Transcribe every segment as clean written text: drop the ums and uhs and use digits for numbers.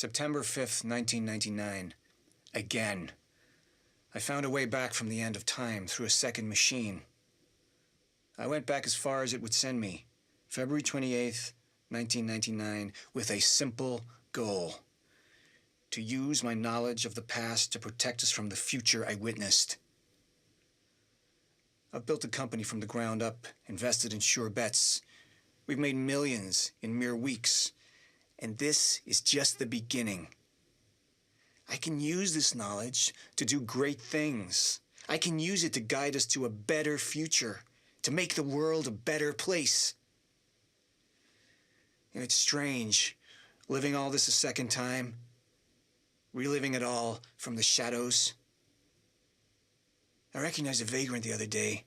September 5th, 1999. Again. I found a way back from the end of time through a second machine. I went back as far as it would send me, February 28th, 1999, with a simple goal: to use my knowledge of the past to protect us from the future I witnessed. I've built a company from the ground up, invested in sure bets. We've made millions in mere weeks, and this is just the beginning. I can use this knowledge to do great things. I can use it to guide us to a better future, to make the world a better place. And it's strange, living all this a second time, reliving it all from the shadows. I recognized a vagrant the other day.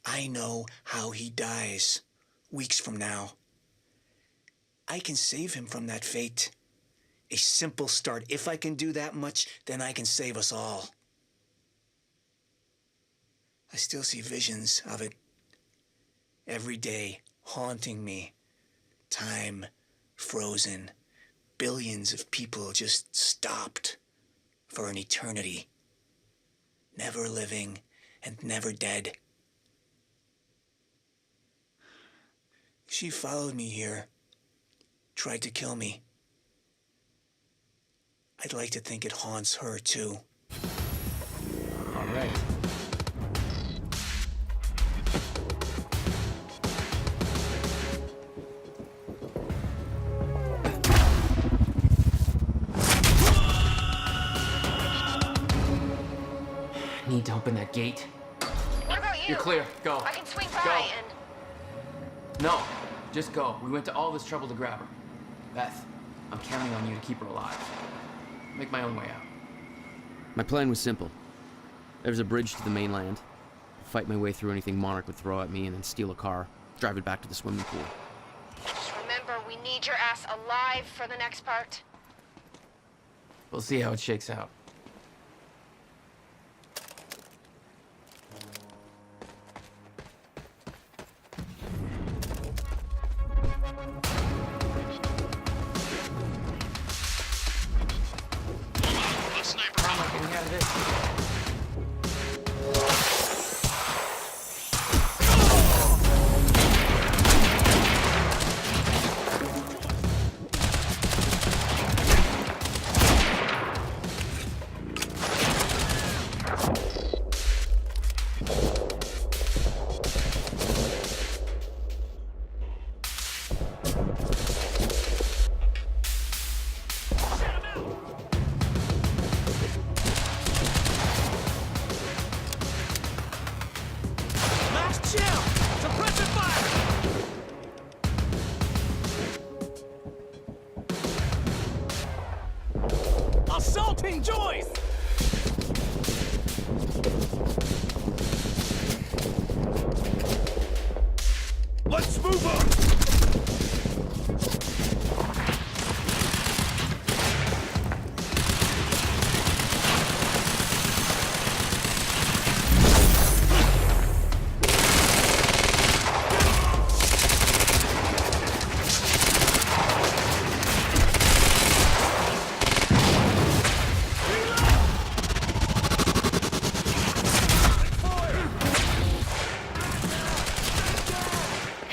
I know how he dies, weeks from now. I can save him from that fate. A simple start. If I can do that much, then I can save us all. I still see visions of it every day, haunting me. Time frozen. Billions of people just stopped for an eternity. Never living and never dead. She followed me here, tried to kill me. I'd like to think it haunts her too. All right. Need to open that gate. What about you? You're clear. Go. I can swing Go. by and... No, just go. We went to all this trouble to grab her. Beth, I'm counting on you to keep her alive. Make my own way out. My plan was simple. There's a bridge to the mainland. Fight my way through anything Monarch would throw at me and then steal a car, drive it back to the swimming pool. Just remember, we need your ass alive for the next part. We'll see how it shakes out. How am I getting out of this? Assaulting Joyce! Let's move on!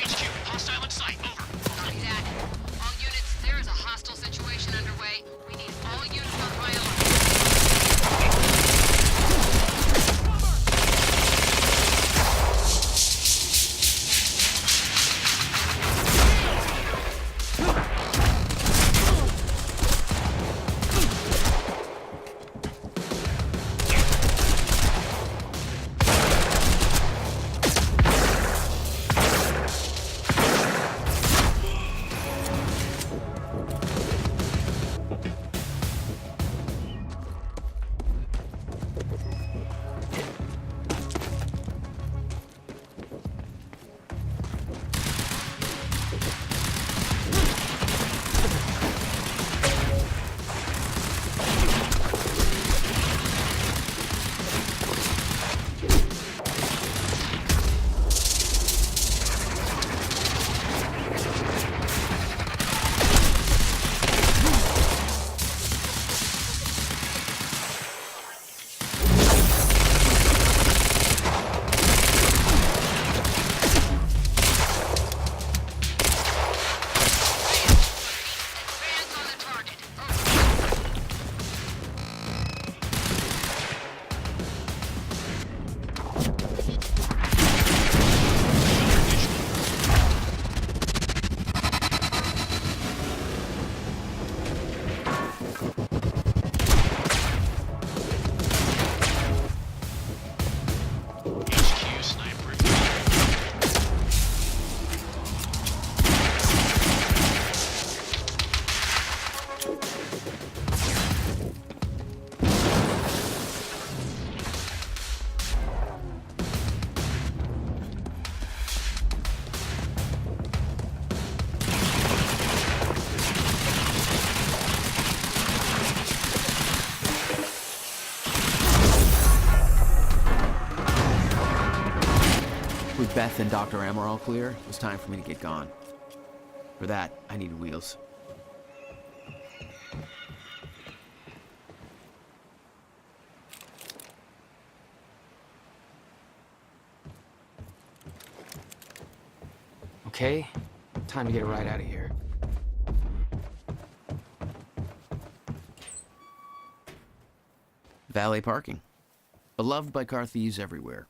HQ, hostile in sight. Beth and Dr. M are all clear, it was time for me to get gone. For that, I needed wheels. Okay, time to get a ride out of here. Valet parking. Beloved by car thieves everywhere.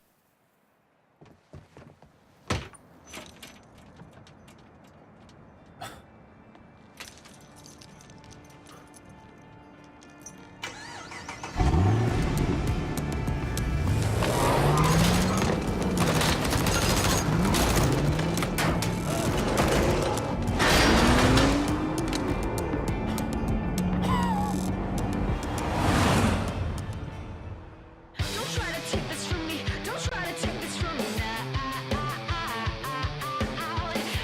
Don't try to take this from me. Don't try to take this from me now.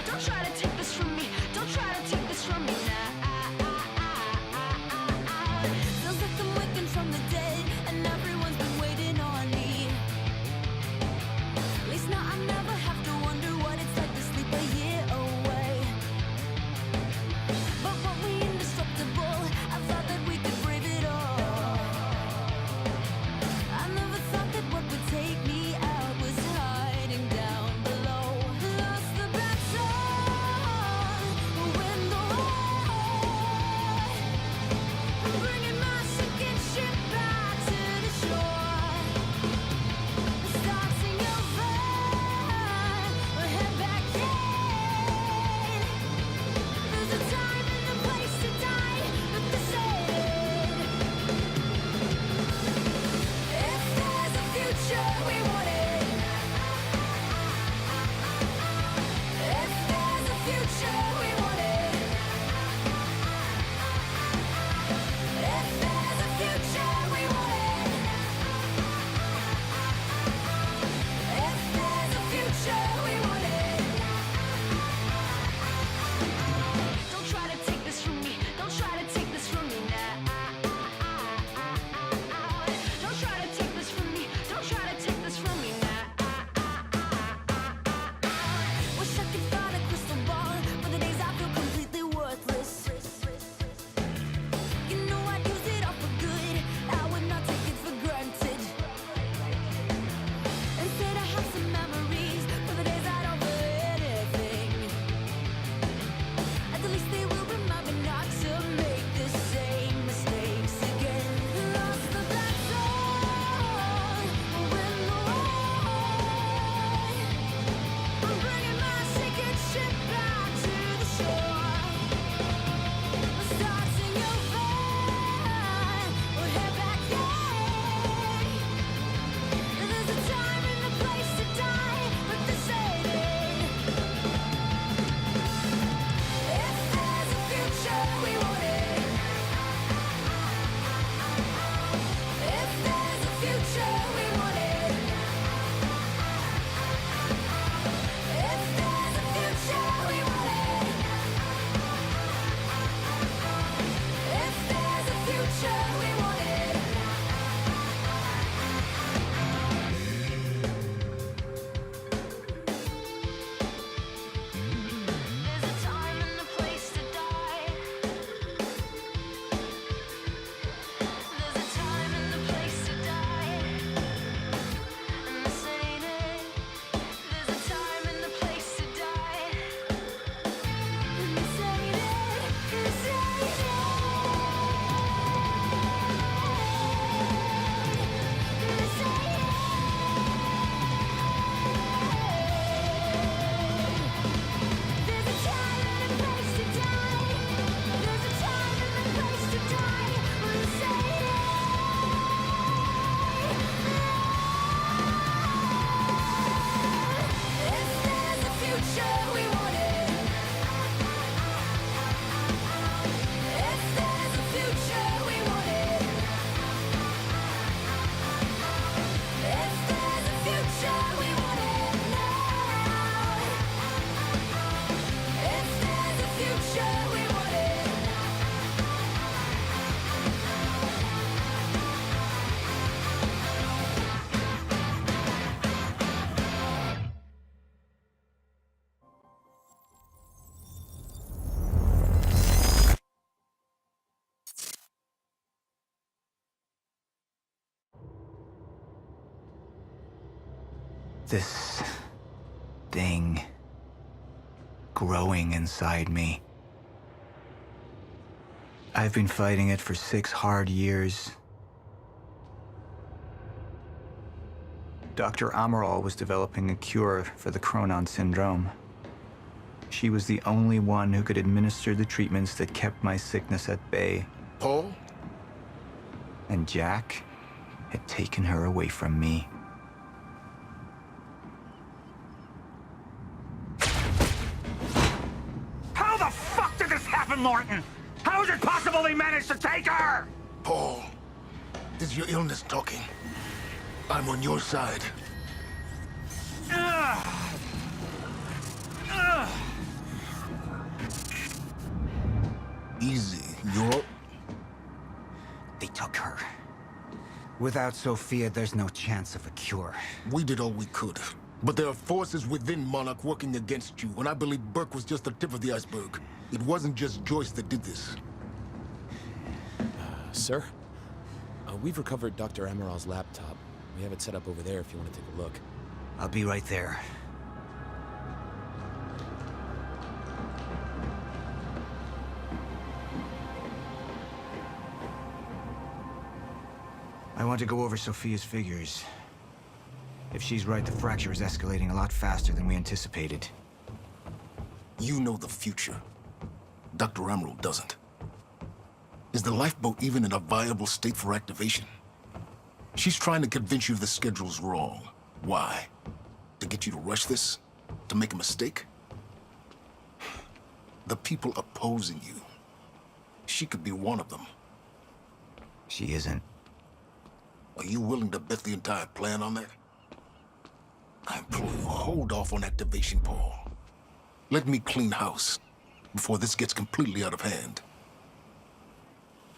Don't try to take this from me. Don't try to take this from me now. Feels like I'm waking from the dead, and everyone's been waiting on me. At least now I never have to wonder what it's like to sleep a year away. But weren't we indestructible? I thought that we could brave it all. I never thought that what would take me out was hiding down below. Lost the battle, win the war. Bringing my sinking ship back to the shore. Starting over, we'll head back in. There's a time and a place to die, but this ain't it. If there's a future, we want it. If there's a future, we want it. If there's a future, we want it. If there's a future, we want it. Don't try to take this from me. Don't try to take this from me now. Don't try to take this from me. Don't try to take this from me now. Wish I could find a crystal ball for the days I feel completely worthless. You know I'd use it all for good. I would not take it for granted. Instead I have some memories for the days I don't feel anything. At least they will remind me not to make the same mistakes again. Lost the battle, win the war. I'm bringing my sinking ship back to the shore. Starting over, we'll head back in. There's a time and a place to die, but this ain't it. If there's a future, we want it. If there's a future, we want it. If there's a future, we want it. If there's a future, we want it. There's a time and a place to die. There's a time and a place to die. And this ain't it. There's a time and a place to die. And this ain't it. This ain't it. This thing growing inside me. I've been fighting it for 6 hard years. Dr. Amaral was developing a cure for the Cronon syndrome. She was the only one who could administer the treatments that kept my sickness at bay. Paul? And Jack had taken her away from me. How the fuck did this happen, Morton? How is it possible they managed to take her? Paul, this is your illness talking. I'm on your side. Easy, you're up. They took her. Without Sophia, there's no chance of a cure. We did all we could. But there are forces within Monarch working against you, and I believe Burke was just the tip of the iceberg. It wasn't just Joyce that did this. Sir? We've recovered Dr. Amaral's laptop. We have it set up over there if you want to take a look. I'll be right there. I want to go over Sophia's figures. If she's right, the fracture is escalating a lot faster than we anticipated. You know the future. Dr. Amaral doesn't. Is the lifeboat even in a viable state for activation? She's trying to convince you the schedule's wrong. Why? To get you to rush this? To make a mistake? The people opposing you. She could be one of them. She isn't. Are you willing to bet the entire plan on that? I implore you, hold off on activation, Paul. Let me clean house before this gets completely out of hand.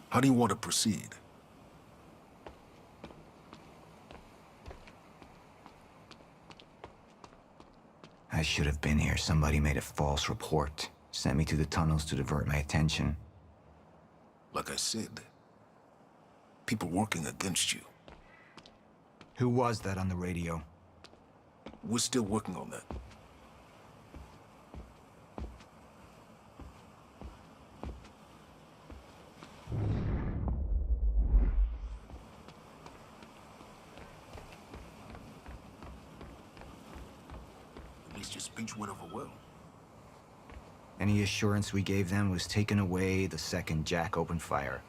How do you want to proceed? I should have been here. Somebody made a false report. Sent me to the tunnels to divert my attention. Like I said, people working against you. Who was that on the radio? We're still working on that. At least your speech went over well. Any assurance we gave them was taken away the second Jack opened fire.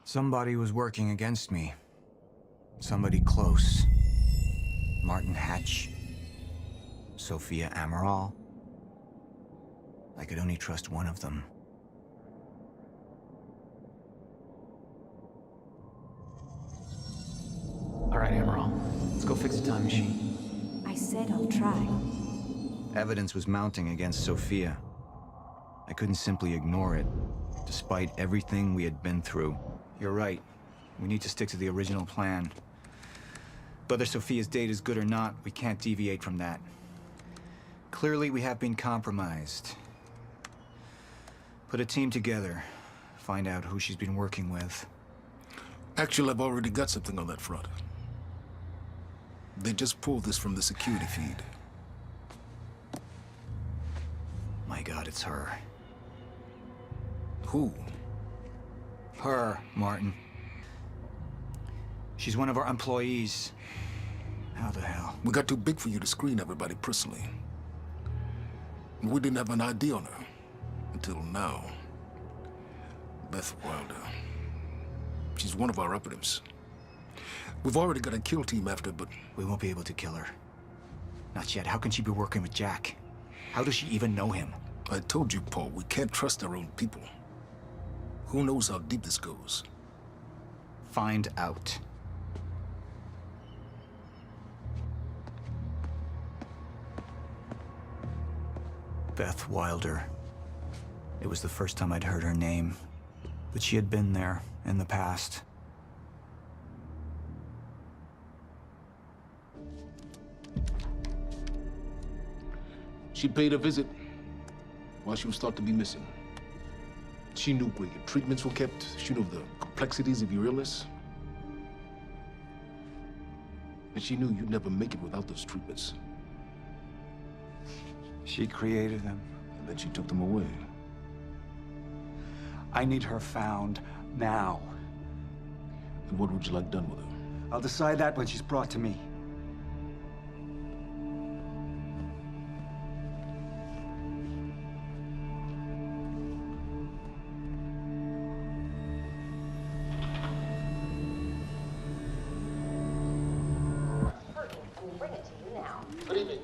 Somebody was working against me. Somebody close. Martin Hatch. Sophia Amaral. I could only trust one of them. All right, Amaral. Let's go fix the time machine. I said I'll try. Evidence was mounting against Sophia. I couldn't simply ignore it, despite everything we had been through. You're right. We need to stick to the original plan. Whether Sophia's date is good or not, we can't deviate from that. Clearly, we have been compromised. Put a team together. Find out who she's been working with. Actually, I've already got something on that front. They just pulled this from the security feed. My God, it's her. Who? Her, Martin. She's one of our employees. How the hell? We got too big for you to screen everybody personally. We didn't have an ID on her. Until now. Beth Wilder. She's one of our operatives. We've already got a kill team after, but We won't be able to kill her. Not yet. How can she be working with Jack? How does she even know him? I told you, Paul, we can't trust our own people. Who knows how deep this goes? Find out. Beth Wilder. It was the first time I'd heard her name, but she had been there in the past. She paid a visit while she was thought to be missing. She knew where your treatments were kept. She knew the complexities of your illness. And she knew you'd never make it without those treatments. She created them. And then she took them away. I need her found now. And what would you like done with her? I'll decide that when she's brought to me. Good evening.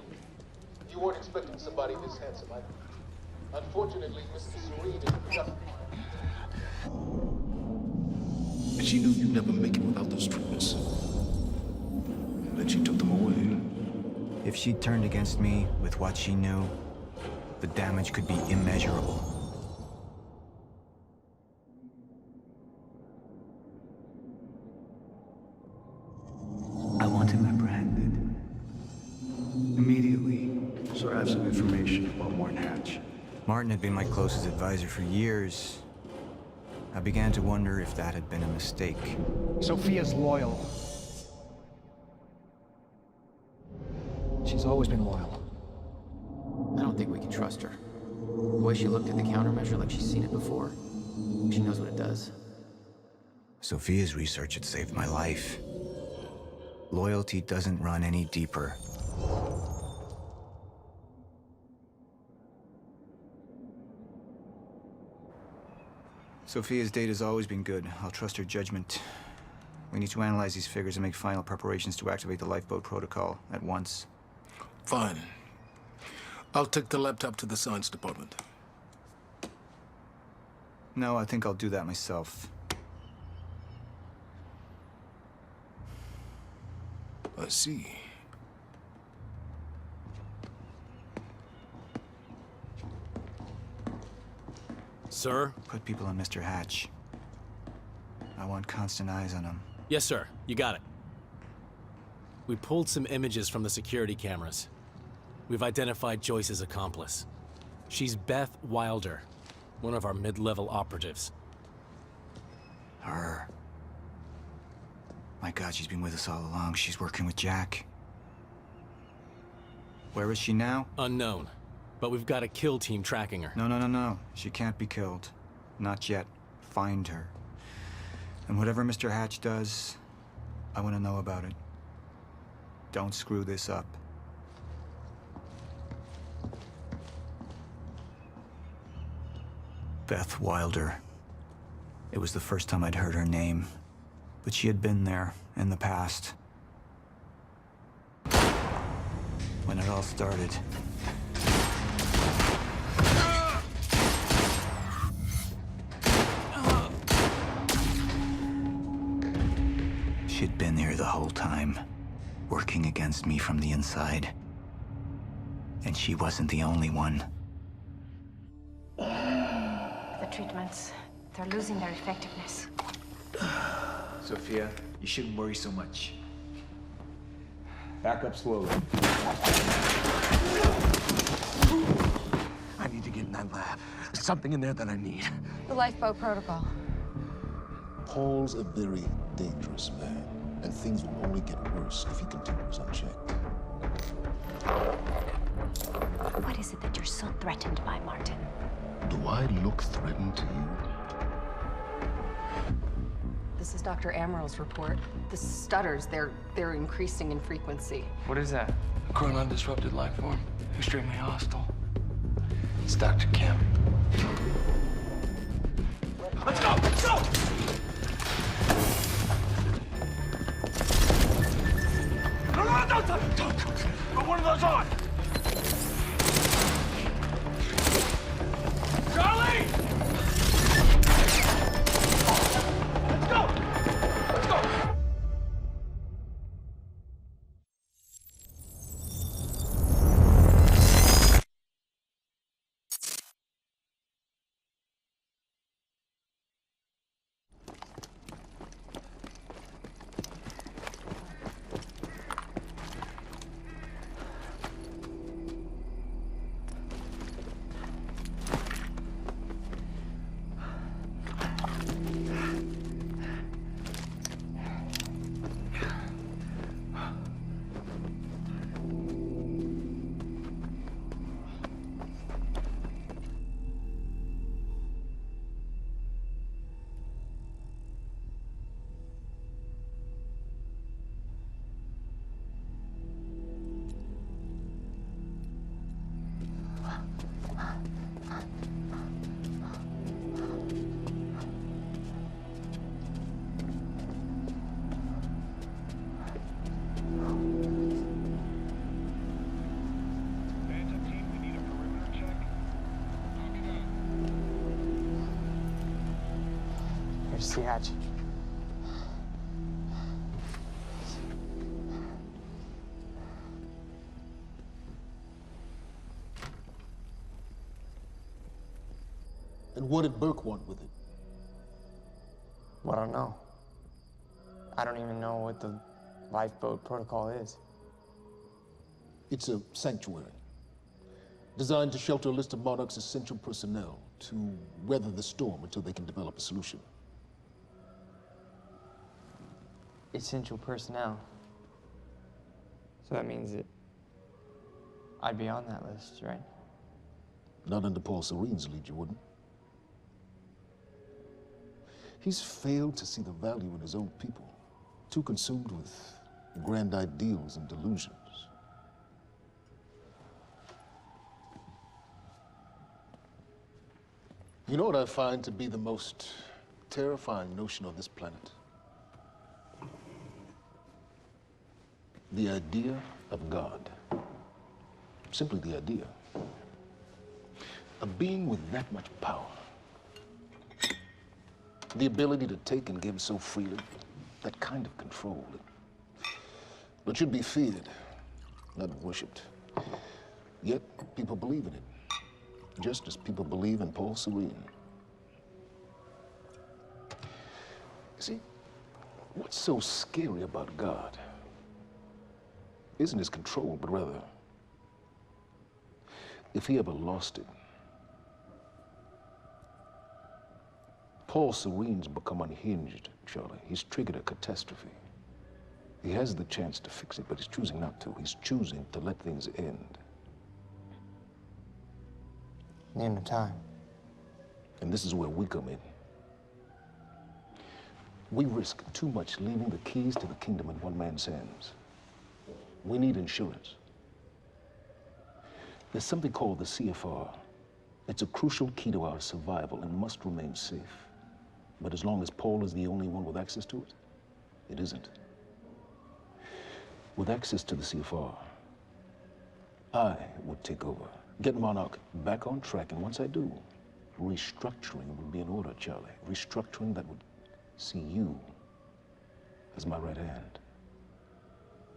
You weren't expecting somebody this handsome, unfortunately, Mr. Serene is just... And she knew you'd never make it without those treatments. And then she took them away. If she turned against me with what she knew, the damage could be immeasurable. I want him apprehended. Immediately. So I have some information about Morton Hatch. Martin had been my closest advisor for years. I began to wonder if that had been a mistake. Sophia's loyal. She's always been loyal. I don't think we can trust her. The way she looked at the countermeasure like she's seen it before. She knows what it does. Sophia's research had saved my life. Loyalty doesn't run any deeper. Sophia's data's always been good. I'll trust her judgment. We need to analyze these figures and make final preparations to activate the lifeboat protocol at once. Fine. I'll take the laptop to the science department. No, I think I'll do that myself. I see. Sir? Put people on Mr. Hatch. I want constant eyes on him. Yes, sir. You got it. We pulled some images from the security cameras. We've identified Joyce's accomplice. She's Beth Wilder, one of our mid-level operatives. Her. My God, she's been with us all along. She's working with Jack. Where is she now? Unknown. But we've got a kill team tracking her. No. She can't be killed. Not yet. Find her. And whatever Mr. Hatch does, I want to know about it. Don't screw this up. Beth Wilder. It was the first time I'd heard her name, but she had been there in the past. When it all started. She'd been there the whole time, working against me from the inside. And she wasn't the only one. The treatments, they're losing their effectiveness. Sophia, you shouldn't worry so much. Back up slowly. I need to get in that lab. There's something in there that I need. The lifeboat protocol. Paul's a very dangerous man, and things will only get worse if he continues unchecked. What is it that you're so threatened by, Martin? Do I look threatened to you? This is Dr. Amaril's report. The stutters, they're increasing in frequency. What is that? A chronon disrupted life form. Extremely hostile. It's Dr. Kim. Let's go! Let's go! Here's the hatch. And what did Burke want with it? Well, I don't know. I don't even know what the lifeboat protocol is. It's a sanctuary, designed to shelter a list of Monarch's essential personnel to weather the storm until they can develop a solution. Essential personnel. So that means that I'd be on that list, right? Not under Paul Serene's lead, you wouldn't. He's failed to see the value in his own people, too consumed with grand ideals and delusions. You know what I find to be the most terrifying notion on this planet? The idea of God. Simply the idea. A being with that much power. The ability to take and give so freely. That kind of control. It should be feared, not worshipped. Yet, people believe in it. Just as people believe in Paul Serene. See, what's so scary about God isn't his control, but rather, if he ever lost it. Paul Serene's become unhinged, Charlie. He's triggered a catastrophe. He has the chance to fix it, but he's choosing not to. He's choosing to let things end. The end of time. And this is where we come in. We risk too much leaving the keys to the kingdom in one man's hands. We need insurance. There's something called the CFR. It's a crucial key to our survival and must remain safe. But as long as Paul is the only one with access to it, it isn't. With access to the CFR, I would take over, get Monarch back on track, and once I do, restructuring would be in order, Charlie. Restructuring that would see you as my right hand.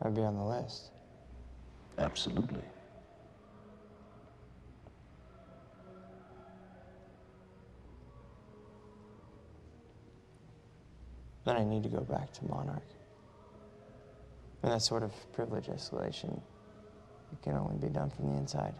I'd be on the list. Absolutely. Then I need to go back to Monarch. And that sort of privilege escalation, it can only be done from the inside.